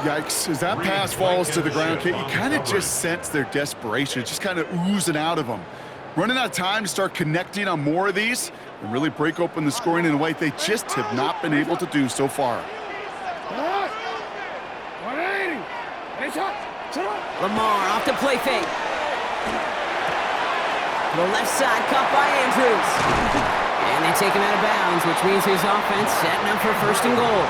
Yikes, as that pass falls to the ground, Kate, you kind of just sense their desperation. It's just kind of oozing out of them. Running out of time to start connecting on more of these and really break open the scoring in a way they just have not been able to do so far. Lamar off the play fake. The left side caught by Andrews. And they take him out of bounds, which means his offense setting up for first and goal.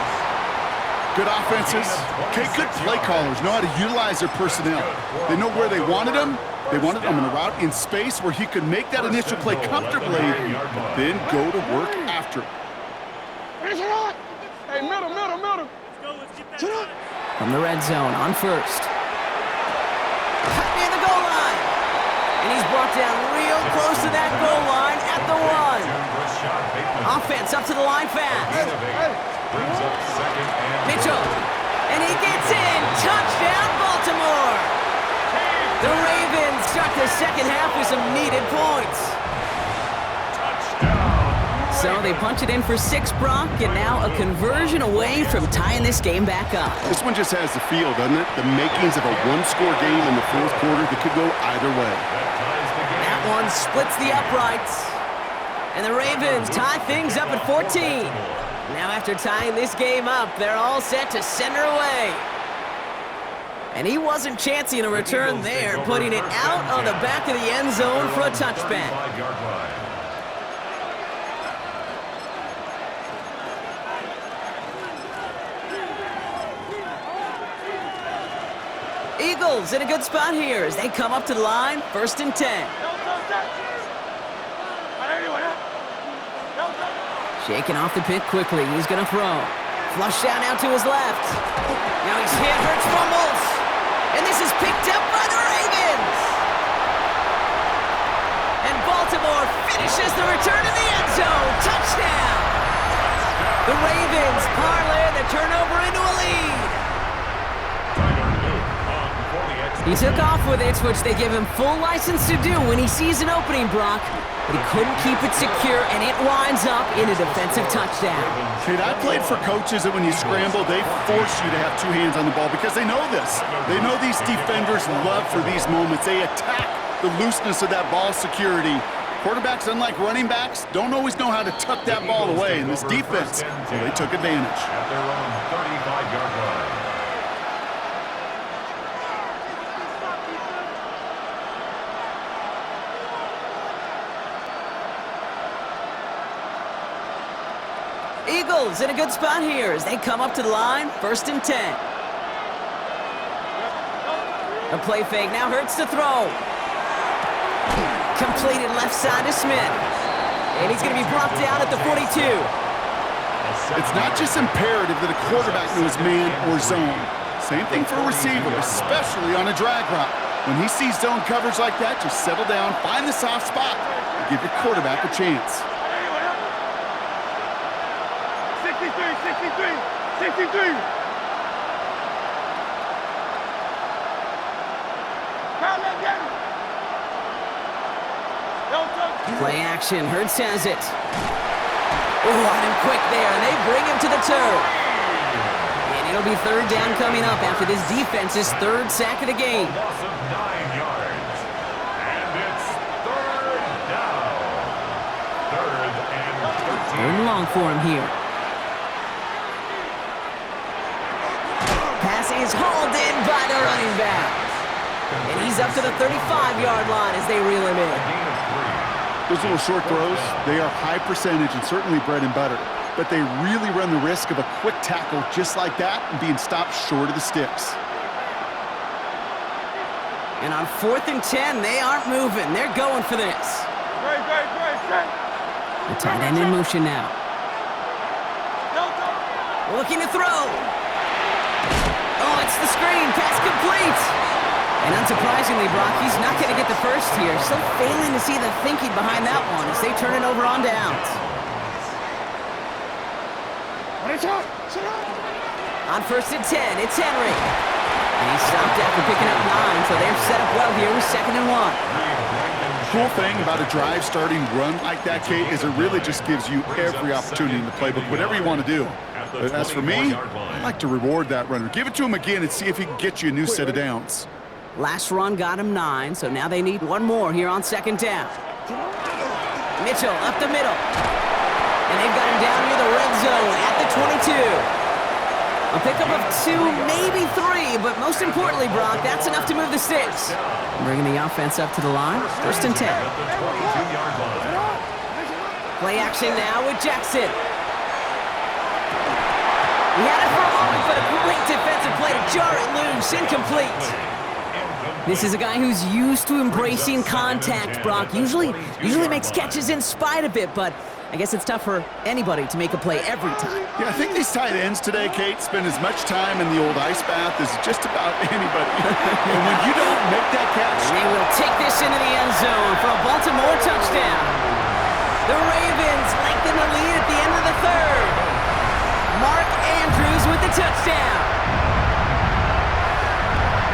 Good offenses. Okay, good play callers know how to utilize their personnel. They know where they wanted them. They wanted him in a route in space where he could make that initial play comfortably, but then go to work after it. Hey, middle. From the red zone on first. Cut near the goal line. And he's brought down real close to that goal line at the 1. Offense up to the line fast. Mitchell. And he gets in. Touchdown, Baltimore. The Ravens start the second half with some needed points. So they punch it in for 6, Brock, and now a conversion away from tying this game back up. This one just has the feel, doesn't it? The makings of a one-score game in the fourth quarter that could go either way. That one splits the uprights. And the Ravens tie things up at 14. Now after tying this game up, they're all set to send her away. And he wasn't chancing a return there, putting it out on the back of the end zone for a touchback. Eagles in a good spot here as they come up to the line, 1st and 10. Shaking off the pick quickly, he's going to throw. Flush down out to his left. Now he's hit, Hurts fumbles. And this is picked up by the Ravens. And Baltimore finishes the return to the end zone. Touchdown. The Ravens parlay the turnover into a lead. He took off with it, which they give him full license to do when he sees an opening, Brock. But he couldn't keep it secure, and it winds up in a defensive touchdown. Kate, I played for coaches that when you scramble, they force you to have 2 hands on the ball because they know this. They know these defenders love for these moments. They attack the looseness of that ball security. Quarterbacks, unlike running backs, don't always know how to tuck that ball away in this defense, so they took advantage. At their own 35-yard line. Eagles in a good spot here as they come up to the line, 1st and 10. A play fake, now Hurts to throw. Completed left side to Smith. And he's going to be brought down at the 42. It's not just imperative that a quarterback knows man or zone. Same thing for a receiver, especially on a drag route. When he sees zone coverage like that, just settle down, find the soft spot, and give your quarterback a chance. 63. Play action, Hurts has it. Oh, on him quick there, and they bring him to the turf. And it'll be 3rd down coming up after this defense's 3rd sack of the game. Loss of 9 yards. And it's 3rd down. 3rd and 13. 3rd and long for him here. Pass is hauled in by the running back. And he's up to the 35-yard line as they reel him in. Those little short throws, they are high percentage and certainly bread and butter. But they really run the risk of a quick tackle just like that and being stopped short of the sticks. And on 4th and 10, they aren't moving. They're going for this. The tight end in motion now. Looking to throw. Oh, it's the screen. Pass complete. And unsurprisingly, Brock, he's not going to get the first here. Still failing to see the thinking behind that one as they turn it over on downs. On 1st and 10, it's Henry. And he stopped after picking up 9, so they're set up well here with 2nd and 1. Cool thing about a drive starting run like that, Kate, is it really just gives you every opportunity in the playbook, whatever you want to do. at the But as for me, 24-yard line. I'd like to reward that runner. Give it to him again and see if he can get you a new set of downs. Last run got him 9, so now they need one more here on second down. Mitchell up the middle. And they've got him down near the red zone at the 22. A pickup of 2, maybe 3, but most importantly, Brock, that's enough to move the sticks. Bringing the offense up to the line, first and 10. At the 22-yard line. Play action now with Jackson. He had it for a moment, but a great defensive play to jar it loose, incomplete. This is a guy who's used to embracing contact, Brock. Usually makes catches in spite of it, but I guess it's tough for anybody to make a play every time. Yeah, I think these tight ends today, Kate, spend as much time in the old ice bath as just about anybody. And when you don't make that catch... They will take this into the end zone for a Baltimore touchdown. The Ravens lengthen the lead at the end of the third. Mark Andrews with the touchdown.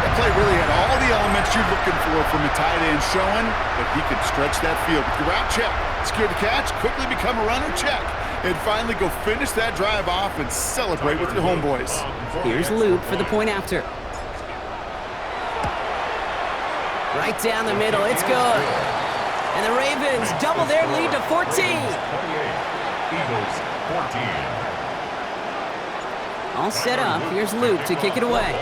That play really had all the elements you're looking for from a tight end, showing that he could stretch that field. With the route check, secure the catch, quickly become a runner, check, and finally go finish that drive off and celebrate with your homeboys. Here's Luke for the point after. Right down the middle, it's good. And the Ravens double their lead to 14. 28. Eagles 14. All set up, here's Luke to kick it away.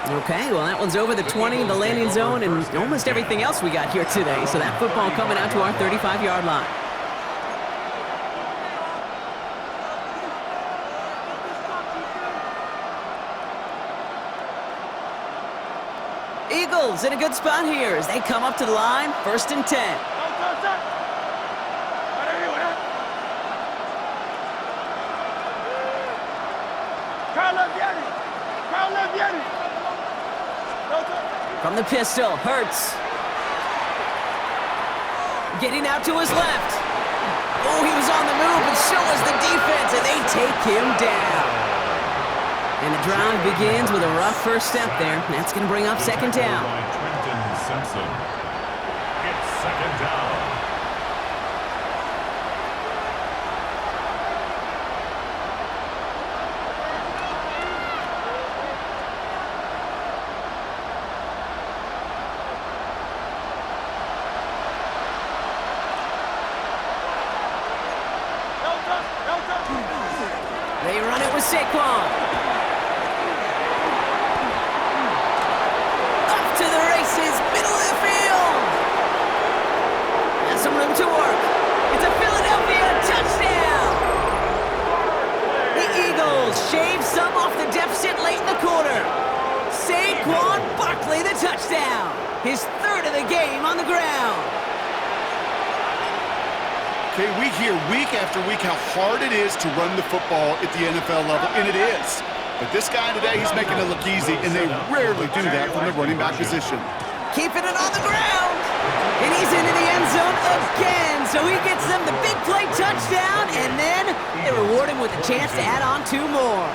Okay, well that one's over the 20, the landing zone, and almost everything else we got here today. So that football coming out to our 35-yard line. Eagles in a good spot here as they come up to the line, first and 10. From the pistol, Hurts. Getting out to his left. Oh, he was on the move, and so was the defense, and they take him down. And the drive begins with a rough first step there. That's going to bring up second down. Trenton Simpson. It's second down. They run it with Saquon. Up to the races, middle of the field. Has some room to work. It's a Philadelphia touchdown. The Eagles shave some off the deficit late in the quarter. Saquon Barkley the touchdown. His third of the game on the ground. Okay, we hear week after week how hard it is to run the football at the NFL level, and it is. But this guy today, he's making it look easy, and they rarely do that from the running back position. Keeping it on the ground. And he's into the end zone again. So he gets them the big play touchdown, and then they reward him with a chance to add on 2 more.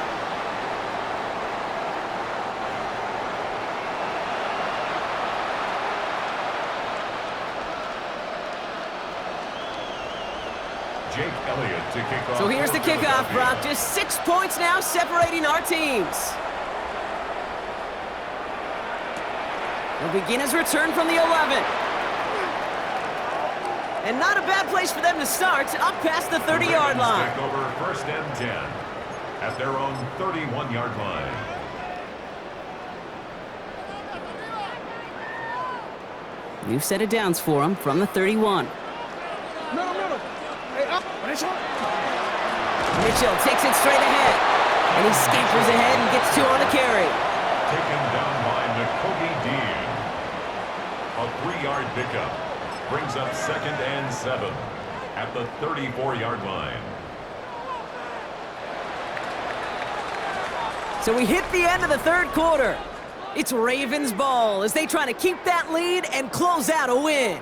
Jake Elliott to kick off. So here's the kickoff, Brock. Just 6 points now separating our teams. He'll begin his return from the 11. And not a bad place for them to start, up past the 30-yard line. Take over first and 10 at their own 31-yard line. New set of downs for him from the 31. Mitchell takes it straight ahead, and he scampers ahead and gets 2 on the carry. Taken down by Nakobe Dean. A 3-yard pickup brings up second and 7 at the 34-yard line. So we hit the end of the third quarter. It's Ravens ball as they try to keep that lead and close out a win.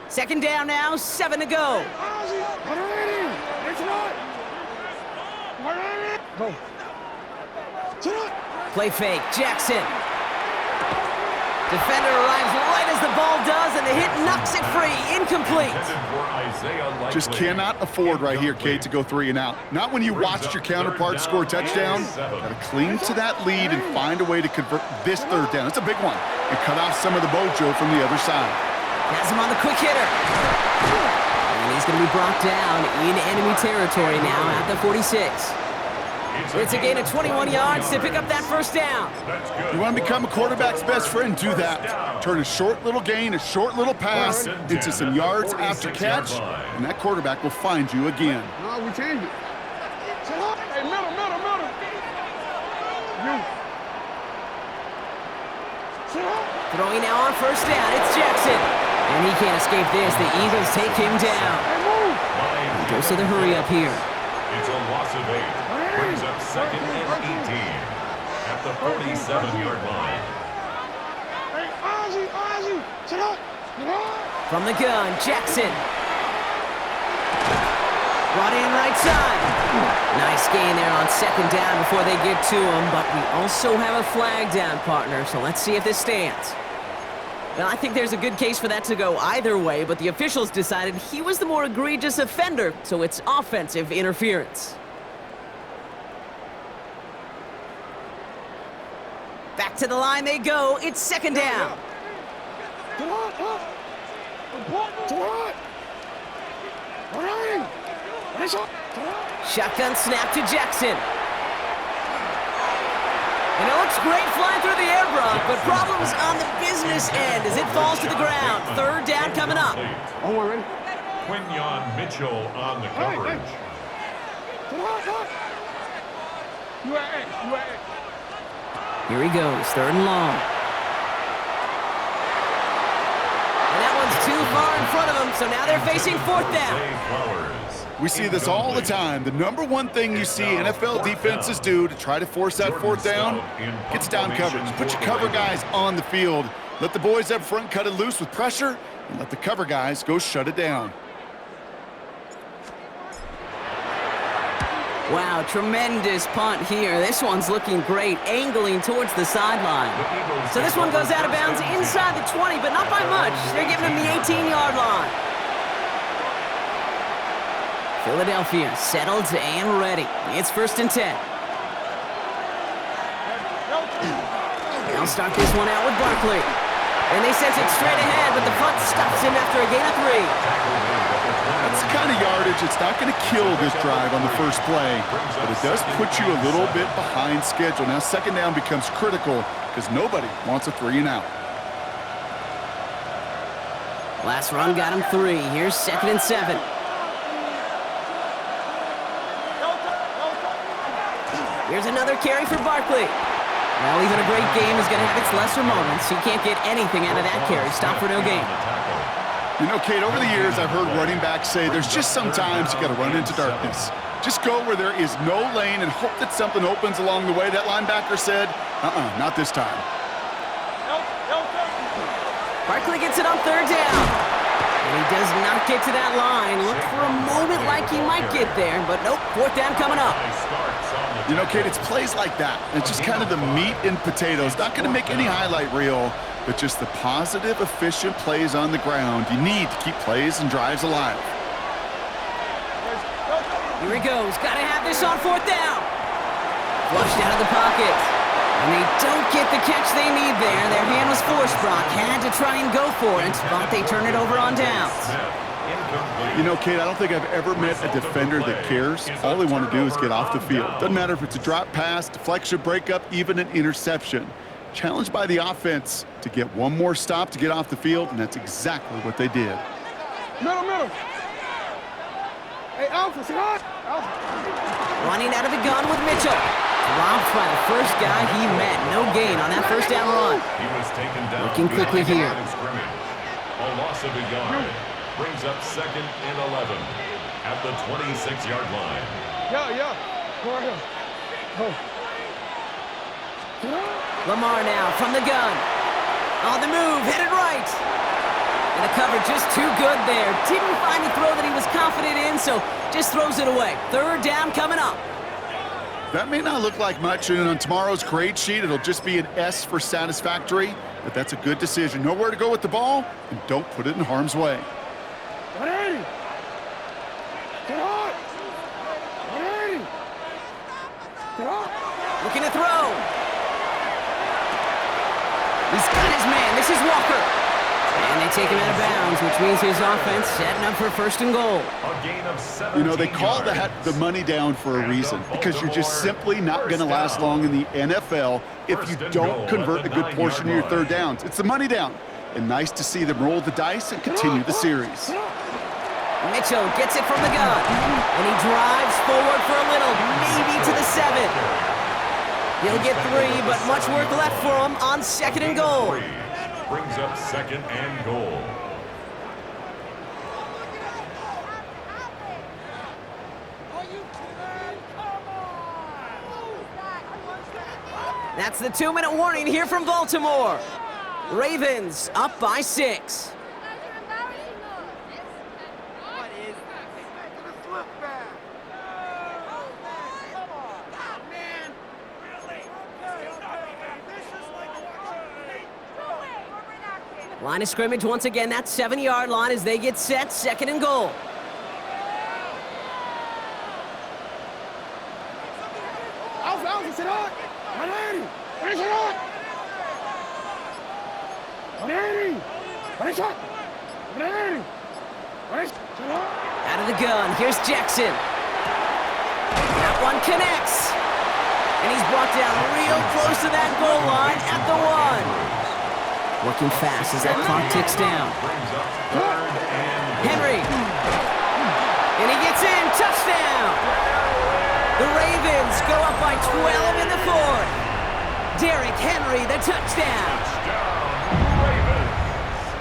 Second down now, 7 to go. Go. Play fake, Jackson. Defender arrives right as the ball does, and the hit knocks it free. Incomplete. Just cannot afford right here, Kate, to go 3 and out. Not when you watched your counterpart score a touchdown. Got to cling to that lead and find a way to convert this 3rd down. It's a big one. And cut off some of the mojo from the other side. Has him on the quick hitter. And he's going to be brought down in enemy territory now at the 46. It's a gain of 21 yards to pick up that 1st down. You want to become a quarterback's best friend, do that. Turn a short little gain, a short little pass into some yards after catch, and that quarterback will find you again. No, we change it. Hey, middle. You. Throwing now on 1st down, it's Jackson. And he can't escape this. The Eagles take him down. He goes to the hurry up here. It's a loss of 8. Brings up 2nd and 18 at the 47-yard line. Hey, Ozzy, sit up. From the gun, Jackson. Brought in right side. Nice gain there on 2nd down before they get to him, but we also have a flag down, partner, so let's see if this stands. Well, I think there's a good case for that to go either way, but the officials decided he was the more egregious offender, so it's offensive interference. Back to the line they go. It's 2nd down. Shotgun snap to Jackson. And it looks great flying through the air, Brock, but problems on the business end as it falls to the ground. 3rd down coming up. Oh, we're ready. Quinyon Mitchell on the coverage. You at A. Here he goes, 3rd and long. And that one's too far in front of him, so now they're facing 4th down. We see this all the time. The number one thing you see NFL defenses do to try to force that 4th down, gets down coverage. Put your cover guys on the field. Let the boys up front cut it loose with pressure, and let the cover guys go shut it down. Wow, tremendous punt here. This one's looking great, angling towards the sideline. So this one goes out of bounds inside the 20, but not by much. They're giving him the 18-yard line. Philadelphia settled and ready. It's 1st and 10. They'll start this one out with Barkley. And they send it straight ahead, but the punt stops him after a gain of 3. That's the kind of yardage. It's not going to kill this drive on the first play, but it does put you a little bit behind schedule. Now 2nd down becomes critical because nobody wants a 3 and out. Last run got him 3. Here's 2nd and 7. Here's another carry for Barkley. Well, even a great game is going to have its lesser moments. He can't get anything out of that carry. Stop for no gain. You know, Kate, over the years, I've heard running backs say there's just sometimes you got to run into darkness. Just go where there is no lane and hope that something opens along the way. That linebacker said, not this time. Barkley gets it on 3rd down. And he does not get to that line. Looked for a moment like he might get there, but nope, 4th down coming up. You know, Kate, it's plays like that. It's just kind of the meat and potatoes. Not going to make any highlight reel, but just the positive, efficient plays on the ground. You need to keep plays and drives alive. Here he goes. Got to have this on 4th down. Flushed out of the pocket. And they don't get the catch they need there. Their hand was forced, Brock. Had to try and go for it, but they turn it over on downs. You know, Kate, I don't think I've ever met a defender that cares. All they want to do is get off the field. Doesn't matter if it's a drop pass, deflection, breakup, even an interception. Challenged by the offense to get one more stop to get off the field, and that's exactly what they did. Middle. Hey, Alpha, sit on. Running out of the gun with Mitchell. Dropped by the first guy he met. No gain on that 1st down run. He was taken down. Looking quickly here. A loss of a yard. Brings up 2nd and 11 at the 26-yard line. Yeah. Go ahead. Go. Lamar now from the gun. On the move, headed right. And the cover just too good there. Didn't find the throw that he was confident in, so just throws it away. Third down coming up. That may not look like much, and on tomorrow's grade sheet, it'll just be an S for satisfactory, but that's a good decision. Know where to go with the ball, and don't put it in harm's way. 180. Get hard. 180. Get hard. Looking to throw. He's got his man. This is Walker. And they take him out of bounds, which means his offense setting up for first and goal. A gain of 17 You know, they call yards. that the money down for a reason, because you're just simply not going to last long in the NFL if you don't convert a good portion of your third downs. It's the money down. And nice to see them roll the dice and continue the series. Mitchell gets it from the gun, and he drives forward for a little, maybe to the 7. He'll get 3, but much work left for him on second and goal. Brings up second and goal. That's the 2-minute warning here from Baltimore. Ravens up by 6. Line of scrimmage once again, that 7-yard line as they get set, second and goal. Alpha, sit on. 180. Finish it on. 180. Finish it. 180. Finish it on. Out of the gun, here's Jackson. That one connects. And he's brought down real close to that goal line at the 1. Working fast as that clock ticks down. Henry. And he gets in. Touchdown. The Ravens go up by 12 in the 4th. Derrick Henry, the touchdown.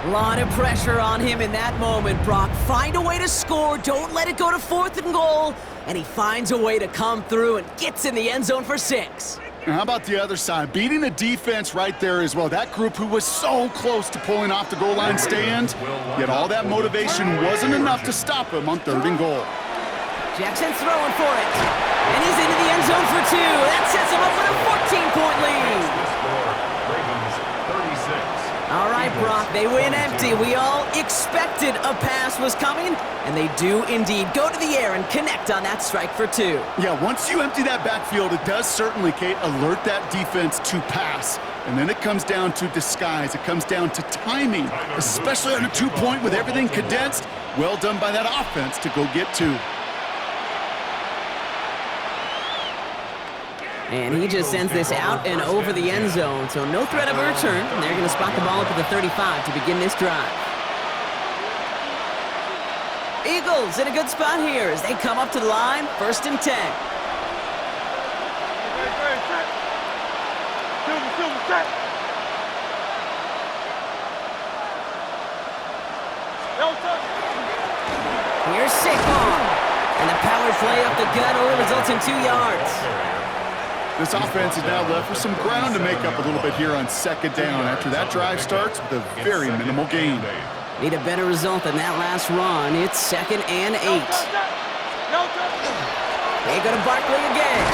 A lot of pressure on him in that moment, Brock. Find a way to score. Don't let it go to 4th and goal. And he finds a way to come through and gets in the end zone for 6. And how about the other side? Beating the defense right there as well. That group who was so close to pulling off the goal line stand, yet all that motivation wasn't enough to stop him on 3rd and goal. Jackson throwing for it. And he's into the end zone for 2. That sets him up with a 14-point lead. All right, Brock, they win empty. We all expected a pass was coming, and they do indeed go to the air and connect on that strike for 2. Yeah, once you empty that backfield, it does certainly, Kate, alert that defense to pass. And then it comes down to disguise. It comes down to timing, especially on a 2-point with everything condensed. Well done by that offense to go get 2. And he just sends this out and over the end zone, so no threat of a return. They're going to spot the ball up at the 35 to begin this drive. Eagles in a good spot here as they come up to the line, 1st and 10. Here's Saquon, and the power play up the gut only results in 2 yards. This offense is now left with some ground to make up a little bit here on 2nd down after that drive starts with a very minimal gain. Need a better result than that last run. It's 2nd and 8. They go to Barkley again.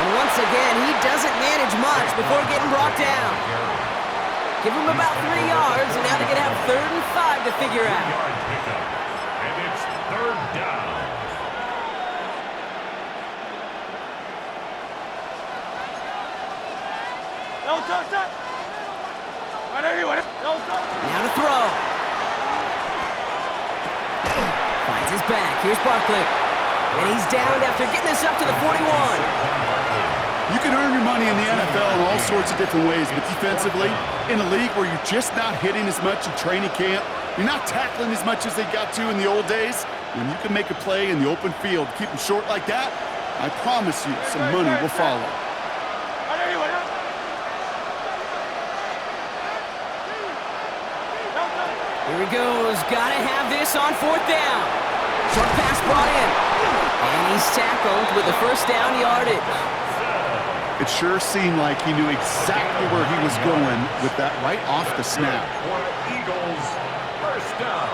And once again, he doesn't manage much before getting brought down. Give him about 3 yards, and now they're going to have 3rd and 5 to figure out. And it's 3rd down. Now to throw. Finds his back. Here's Barkley. And he's downed after getting this up to the 41. You can earn your money in the NFL in all sorts of different ways, but defensively, in a league where you're just not hitting as much in training camp, you're not tackling as much as they got to in the old days, when you can make a play in the open field, keep them short like that, I promise you some money will follow. Here he goes. Gotta have this on 4th down. Short pass brought in. And he's tackled with the 1st down yardage. It sure seemed like he knew exactly where he was going with that right off the snap. Eagles, 1st down.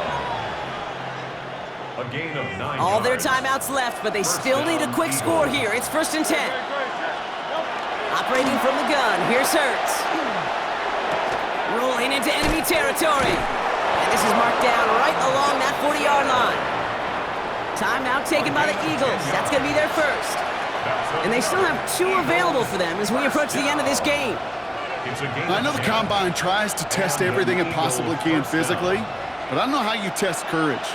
A gain of 9 All their yards. timeouts left, but they still need a quick score here. It's 1st and 10. Operating from the gun, here's Hurts. Rolling into enemy territory. And this is marked down right along that 40-yard line. Timeout taken by the Eagles. That's going to be their first. And they still have 2 available for them as we approach the end of this game. I know the Combine tries to test everything it possibly can physically, but I don't know how you test courage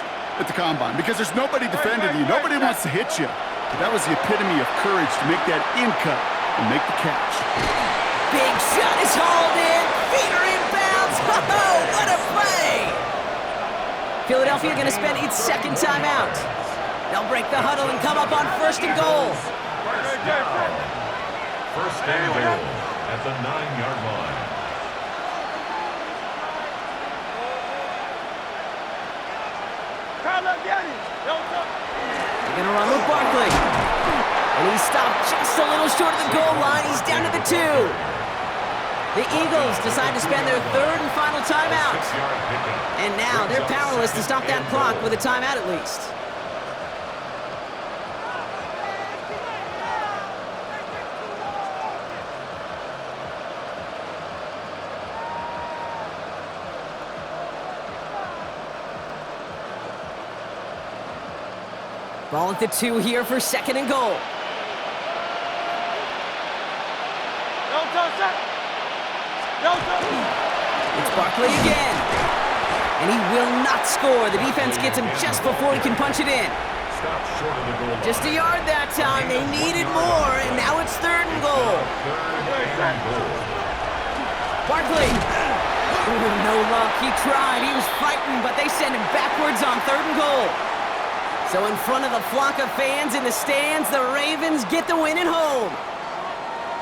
at the Combine because there's nobody defending you. Nobody wants to hit you. But that was the epitome of courage to make that in-cut and make the catch. Big shot is hauled in. Feet are inbounds. Oh, what a play! Philadelphia going to spend its second timeout. They'll break the huddle and come up on 1st and goal. First and goal at the 9-yard line. They're going to run with Barkley. And he's stopped just a little short of the goal line. He's down to the 2. The Eagles decide to spend their 3rd and final timeout. And now they're powerless to stop that clock with a timeout at least. Ball at the 2 here for 2nd and goal. It's Barkley again. And he will not score. The defense gets him just before he can punch it in. Just a yard that time. They needed more, and now it's 3rd and goal. Barkley. Ooh, no luck. He tried. He was fighting, but they send him backwards on 3rd and goal. So in front of the flock of fans in the stands, the Ravens get the win at home.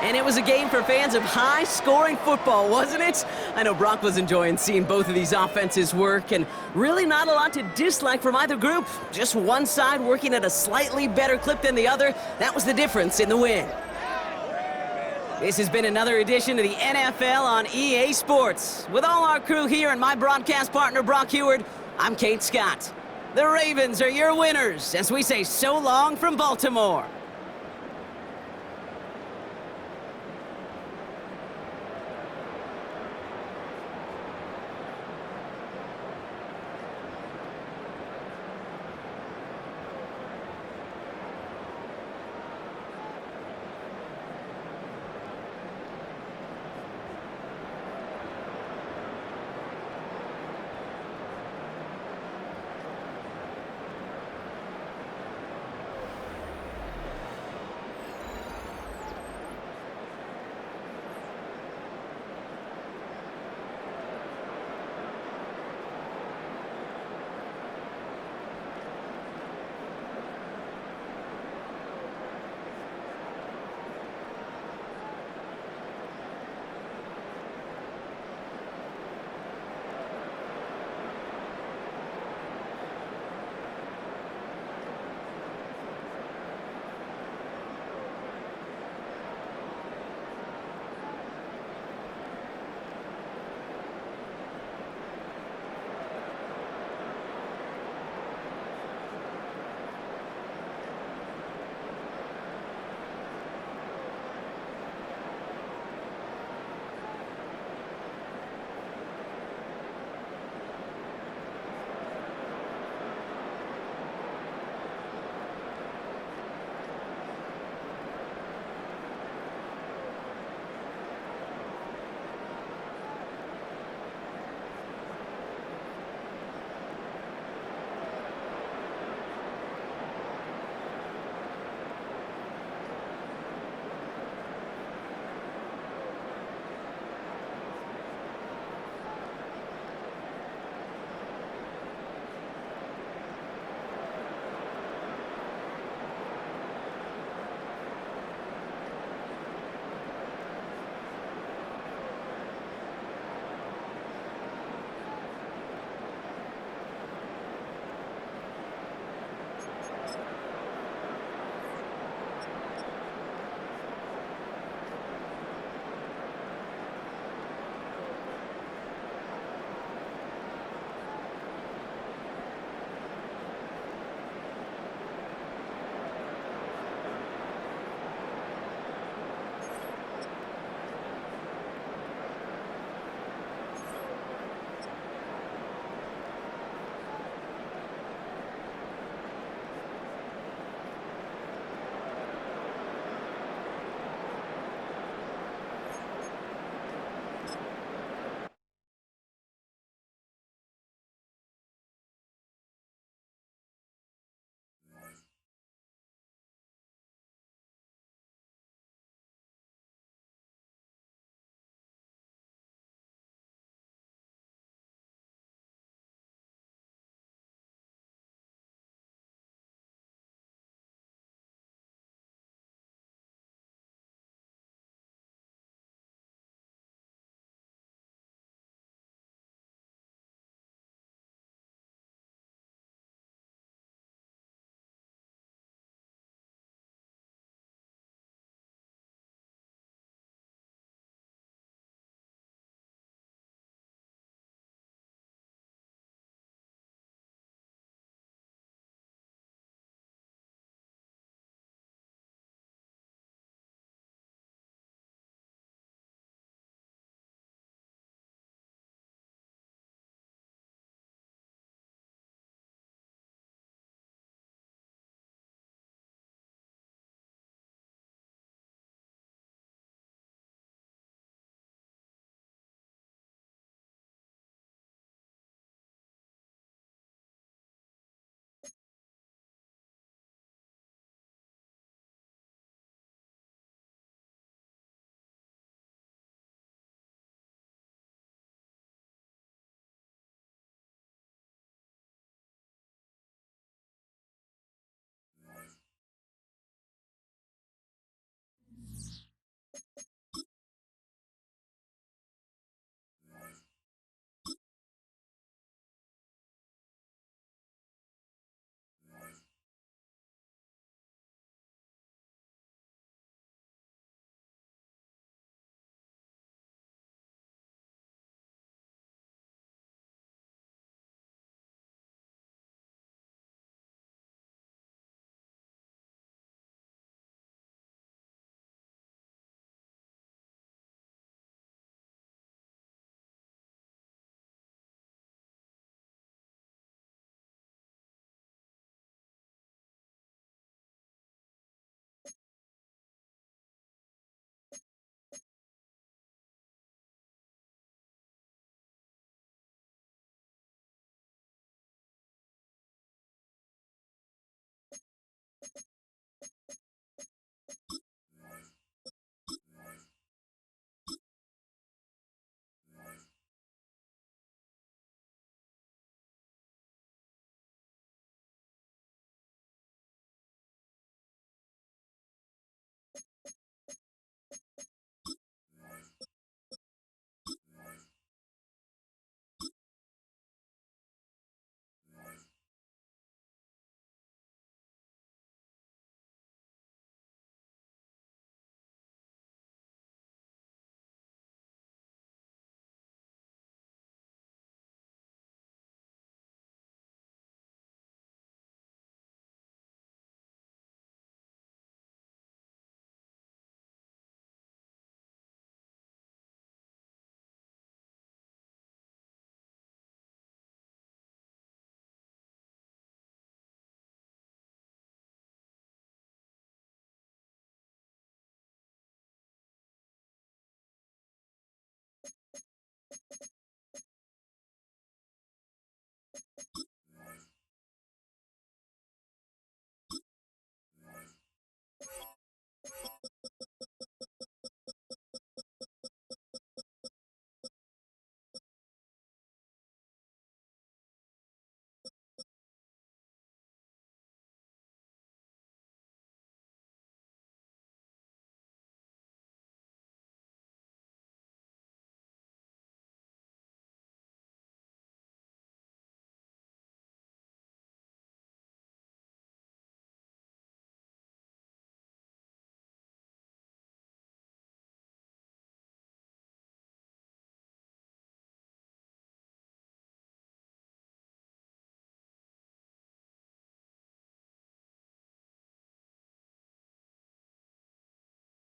And it was a game for fans of high-scoring football, wasn't it? I know Brock was enjoying seeing both of these offenses work, and really not a lot to dislike from either group. Just one side working at a slightly better clip than the other. That was the difference in the win. This has been another edition of the NFL on EA Sports. With all our crew here and my broadcast partner, Brock Heward, I'm Kate Scott. The Ravens are your winners as we say so long from Baltimore.